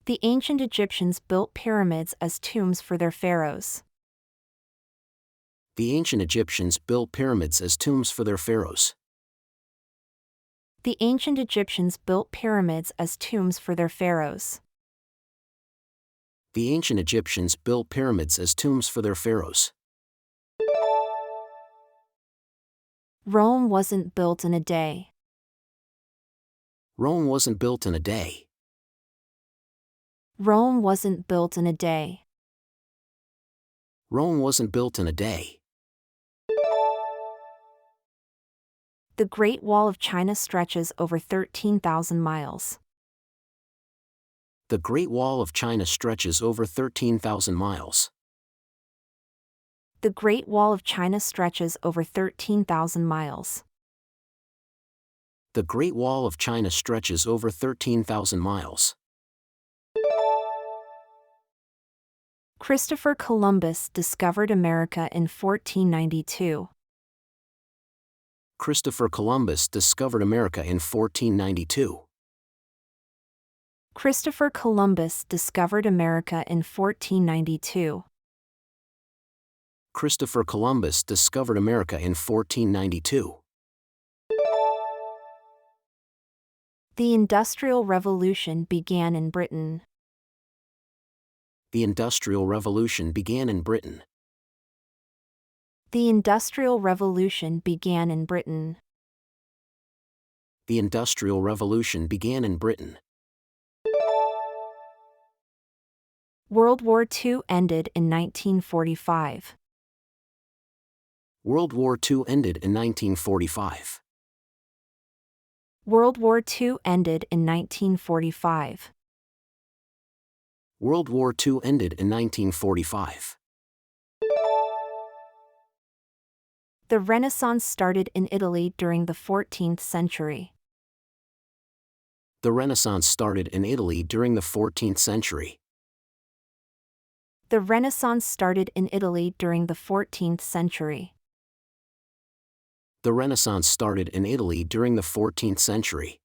The ancient Egyptians built pyramids as tombs for their pharaohs. The ancient Egyptians built pyramids as tombs for their pharaohs. The ancient Egyptians built pyramids as tombs for their pharaohs. The ancient Egyptians built pyramids as tombs for their pharaohs. Rome wasn't built in a day. Rome wasn't built in a day. Rome wasn't built in a day. Rome wasn't built in a day. The Great Wall of China stretches over 13,000 miles. The Great Wall of China stretches over 13,000 miles. The Great Wall of China stretches over 13,000 miles. The Great Wall of China stretches over 13,000 miles. Christopher Columbus discovered America in 1492. Christopher Columbus discovered America in 1492. Christopher Columbus discovered America in 1492. Christopher Columbus discovered America in 1492. The Industrial Revolution began in Britain. The Industrial Revolution began in Britain. The Industrial Revolution began in Britain. The Industrial Revolution began in Britain. World War II ended in 1945. World War II ended in 1945. World War II ended in 1945. World War II ended in 1945. The Renaissance started in Italy during the 14th century. The Renaissance started in Italy during the 14th century. The Renaissance started in Italy during the 14th century. The Renaissance started in Italy during the 14th century.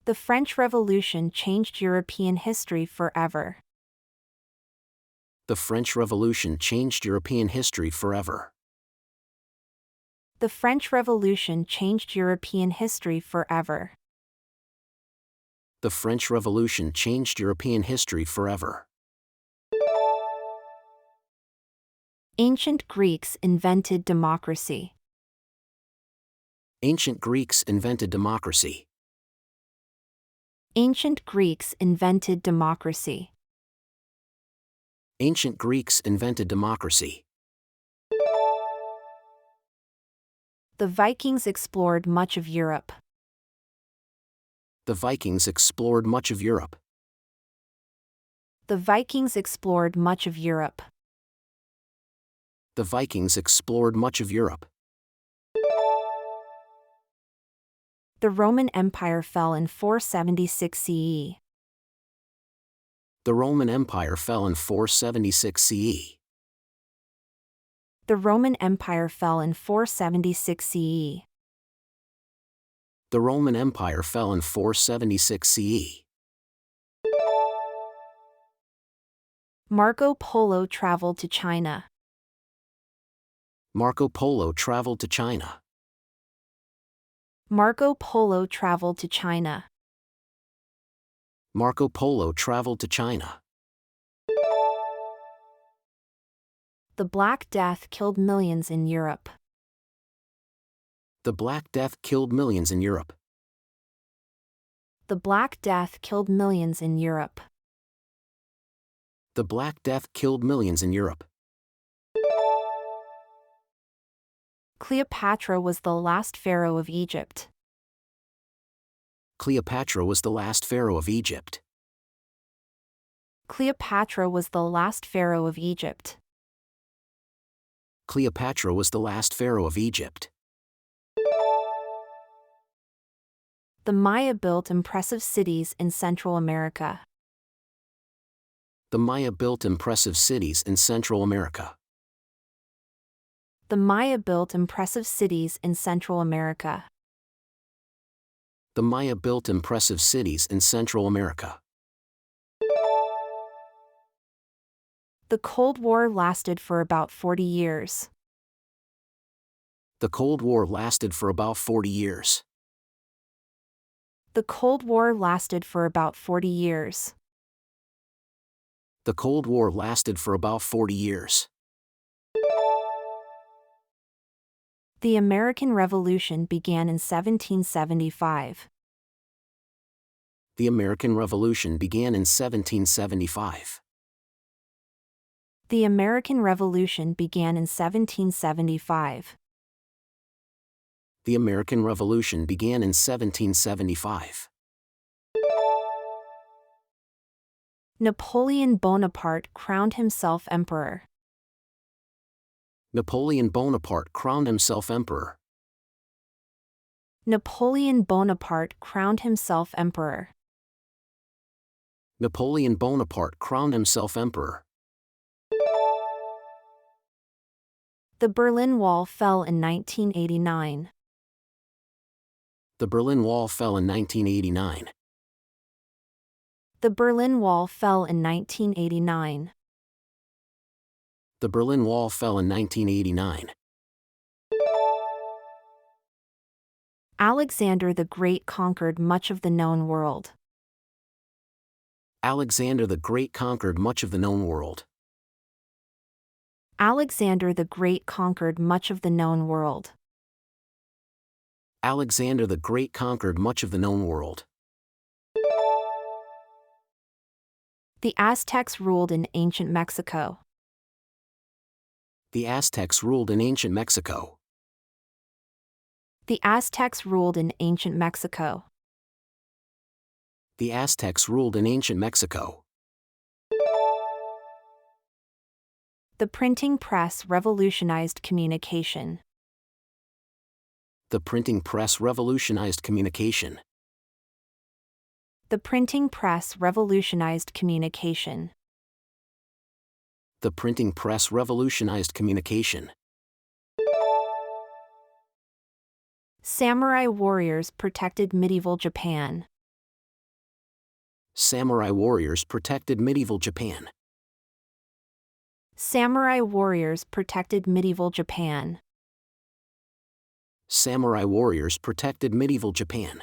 The French Revolution changed European history forever. The French Revolution changed European history forever. The French Revolution changed European history forever. The French Revolution changed European history forever. Ancient Greeks invented democracy. Ancient Greeks invented democracy. Ancient Greeks invented democracy. Ancient Greeks invented democracy. The Vikings explored much of Europe. The Vikings explored much of Europe. The Vikings explored much of Europe. The Vikings explored much of Europe. The Roman Empire fell in 476 CE. The Roman Empire fell in 476 CE. The Roman Empire fell in 476 CE. The Roman Empire fell in 476 CE. Marco Polo traveled to China. Marco Polo traveled to China. Marco Polo traveled to China. Marco Polo traveled to China. The Black Death killed millions in Europe. The Black Death killed millions in Europe. The Black Death killed millions in Europe. The Black Death killed millions in Europe. Cleopatra was the last pharaoh of Egypt. Cleopatra was the last pharaoh of Egypt. Cleopatra was the last pharaoh of Egypt. Cleopatra was the last pharaoh of Egypt. The Maya built impressive cities in Central America. The Maya built impressive cities in Central America. The Maya built impressive cities in Central America. The Maya built impressive cities in Central America. The Cold War lasted for about 40 years. The Cold War lasted for about 40 years. The Cold War lasted for about 40 years. The Cold War lasted for about 40 years. The American Revolution began in 1775. The American Revolution began in 1775. The American Revolution began in 1775. The American Revolution began in 1775. Napoleon Bonaparte crowned himself emperor. Napoleon Bonaparte crowned himself emperor. Napoleon Bonaparte crowned himself emperor. Napoleon Bonaparte crowned himself emperor. The Berlin Wall fell in 1989. The Berlin Wall fell in 1989. The Berlin Wall fell in 1989. The Berlin Wall fell in 1989. Alexander the Great conquered much of the known world. Alexander the Great conquered much of the known world. Alexander the Great conquered much of the known world. Alexander the Great conquered much of the known world. The Aztecs ruled in ancient Mexico. The Aztecs ruled in ancient Mexico. The Aztecs ruled in ancient Mexico. The Aztecs ruled in ancient Mexico. The printing press revolutionized communication. The printing press revolutionized communication. The printing press revolutionized communication. The printing press revolutionized communication. Samurai warriors protected medieval Japan. Samurai warriors protected medieval Japan. Samurai warriors protected medieval Japan. Samurai warriors protected medieval Japan.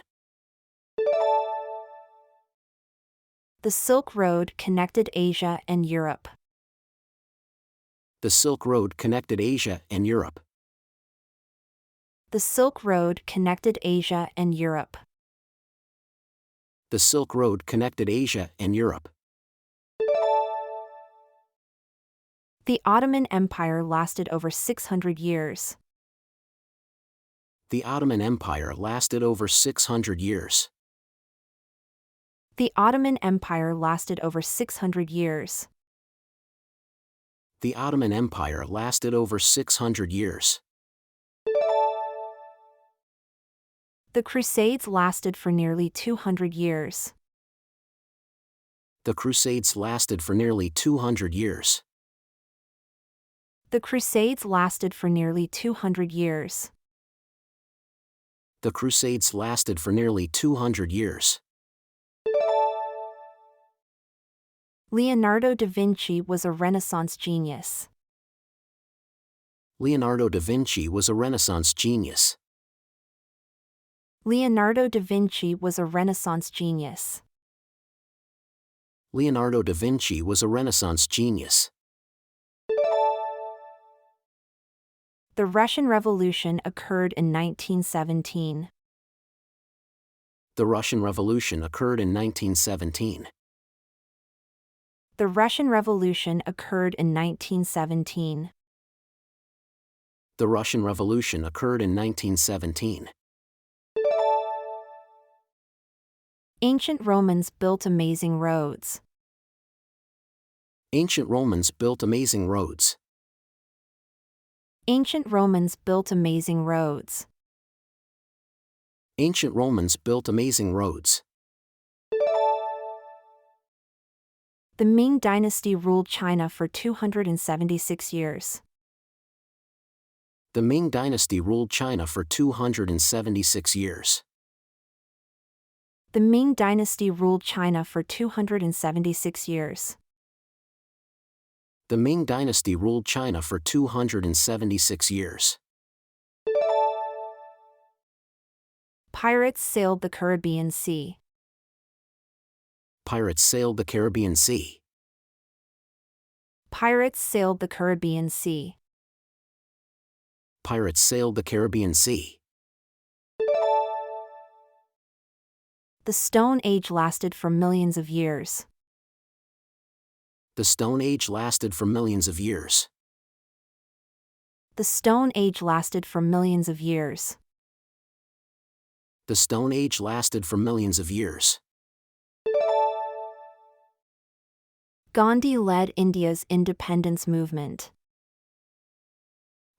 The Silk Road connected Asia and Europe. The Silk Road connected Asia and Europe. The Silk Road connected Asia and Europe. The Silk Road connected Asia and Europe. The Ottoman Empire lasted over 600 years. The Ottoman Empire lasted over 600 years. The Ottoman Empire lasted over 600 years. The Ottoman Empire lasted over 600 years. The Crusades lasted for nearly 200 years. The Crusades lasted for nearly 200 years. The Crusades lasted for nearly 200 years. The Crusades lasted for nearly 200 years. Leonardo da Vinci was a Renaissance genius. Leonardo da Vinci was a Renaissance genius. Leonardo da Vinci was a Renaissance genius. Leonardo da Vinci was a Renaissance genius. The Russian Revolution occurred in 1917. The Russian Revolution occurred in 1917. The Russian Revolution occurred in 1917. The Russian Revolution occurred in 1917. Ancient Romans built amazing roads. Ancient Romans built amazing roads. Ancient Romans built amazing roads. Ancient Romans built amazing roads. The Ming Dynasty ruled China for 276 years. The Ming Dynasty ruled China for 276 years. The Ming Dynasty ruled China for 276 years. The Ming Dynasty ruled China for 276 years. Pirates sailed the Caribbean Sea. Pirates sailed the Caribbean Sea. Pirates sailed the Caribbean Sea. Pirates sailed the Caribbean Sea. The Stone Age lasted for millions of years. The Stone Age lasted for millions of years. The Stone Age lasted for millions of years. The Stone Age lasted for millions of years. Gandhi led India's independence movement.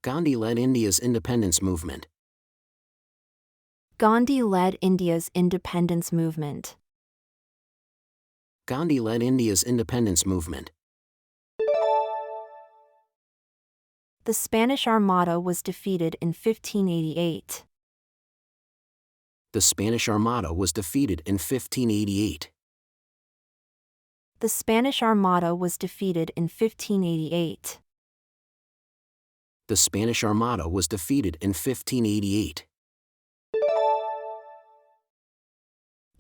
Gandhi led India's independence movement. Gandhi led India's independence movement. Gandhi led India's independence movement. The Spanish Armada was defeated in 1588. The Spanish Armada was defeated in 1588. The Spanish Armada was defeated in 1588. The Spanish Armada was defeated in 1588.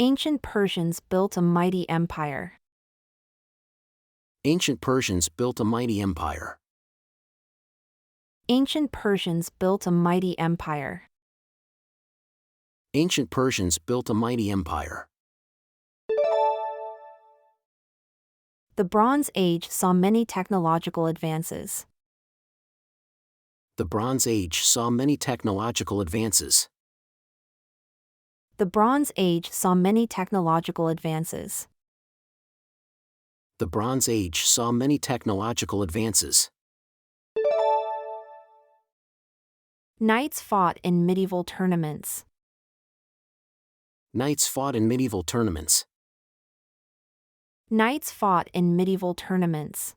Ancient Persians built a mighty empire. Ancient Persians built a mighty empire. Ancient Persians built a mighty empire. Ancient Persians built a mighty empire. The Bronze Age saw many technological advances. The Bronze Age saw many technological advances. The Bronze Age saw many technological advances. The Bronze Age saw many technological advances. Knights fought in medieval tournaments. Knights fought in medieval tournaments. Knights fought in medieval tournaments.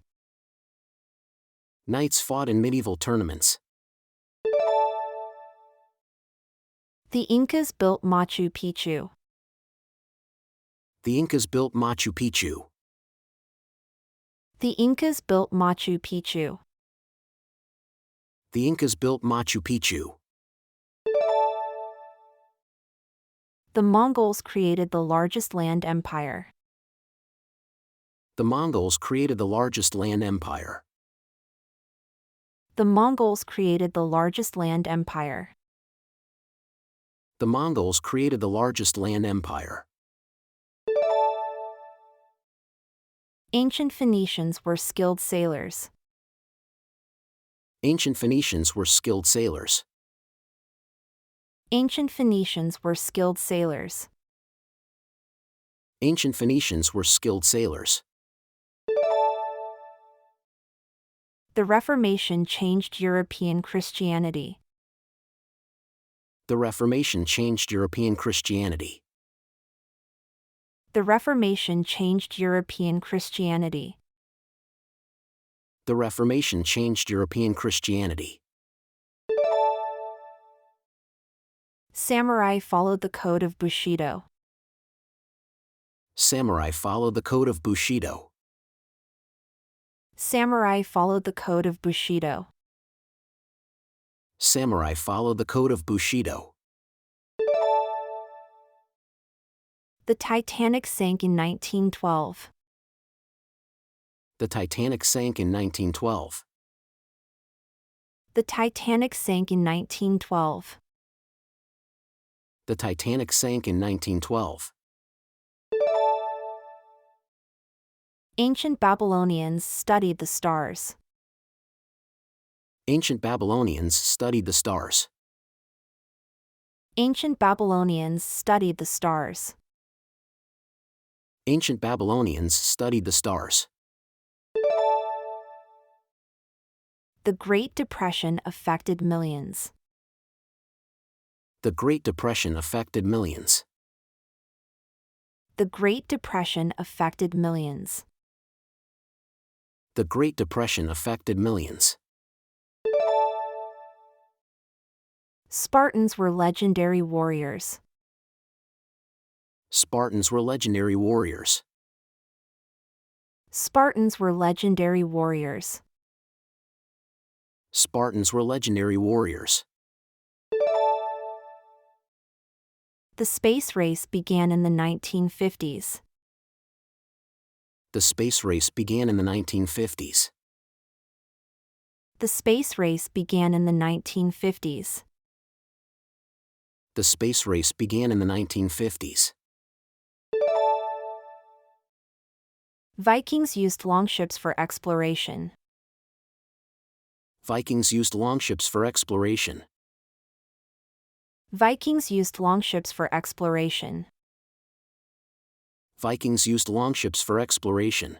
Knights fought in medieval tournaments. The Incas built Machu Picchu. The Incas built Machu Picchu. The Incas built Machu Picchu. The Incas built Machu Picchu. The Mongols created the largest land empire. The Mongols created the largest land empire. The Mongols created the largest land empire. The Mongols created the largest land empire. Ancient Phoenicians were skilled sailors. Ancient Phoenicians were skilled sailors. Ancient Phoenicians were skilled sailors. Ancient Phoenicians were skilled sailors. The Reformation changed European Christianity. The Reformation changed European Christianity. The Reformation changed European Christianity. The Reformation changed European Christianity. Samurai followed the code of Bushido. Samurai followed the code of Bushido. Samurai followed the code of Bushido. Samurai followed the code of Bushido. The Titanic sank in 1912. The Titanic sank in 1912. The Titanic sank in 1912. The Titanic sank in 1912. Ancient Babylonians studied the stars. Ancient Babylonians studied the stars. Ancient Babylonians studied the stars. Ancient Babylonians studied the stars. The Great Depression affected millions. The Great Depression affected millions. The Great Depression affected millions. The Great Depression affected millions. Spartans were legendary warriors. Spartans were legendary warriors. Spartans were legendary warriors. Spartans were legendary warriors. The space race began in the 1950s. The space race began in the 1950s. The space race began in the 1950s. The space race began in the 1950s. Vikings used longships for exploration. Vikings used longships for exploration. Vikings used longships for exploration. Vikings used longships for exploration.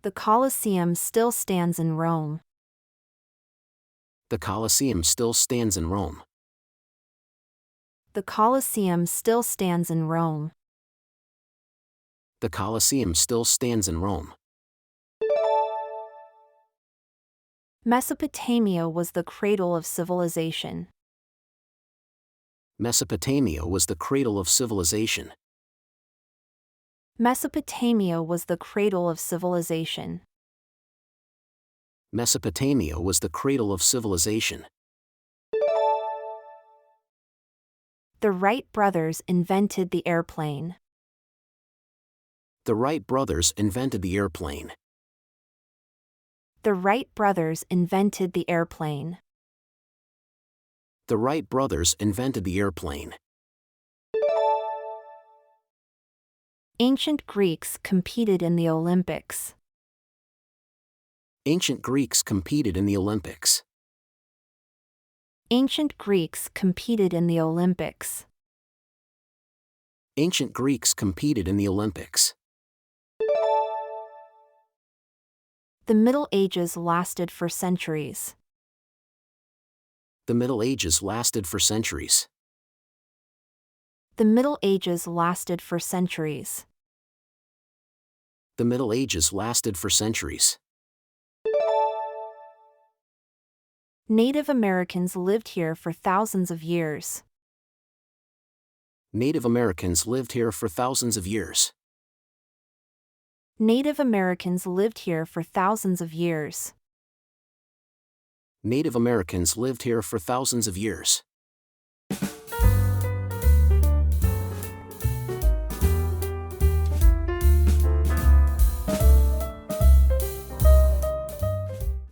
The Colosseum still stands in Rome. The Colosseum still stands in Rome. The Colosseum still stands in Rome. The Colosseum still stands in Rome. Mesopotamia was the cradle of civilization. Mesopotamia was the cradle of civilization. Mesopotamia was the cradle of civilization. Mesopotamia was the cradle of civilization. The Wright brothers invented the airplane. The Wright brothers invented the airplane. The Wright brothers invented the airplane. The Wright brothers invented the airplane. Ancient Greeks competed in the Olympics. Ancient Greeks competed in the Olympics. Ancient Greeks competed in the Olympics. Ancient Greeks competed in the Olympics. The Middle Ages lasted for centuries. The Middle Ages lasted for centuries. The Middle Ages lasted for centuries. The Middle Ages lasted for centuries. Native Americans lived here for thousands of years. Native Americans lived here for thousands of years. Native Americans lived here for thousands of years. Native Americans lived here for thousands of years.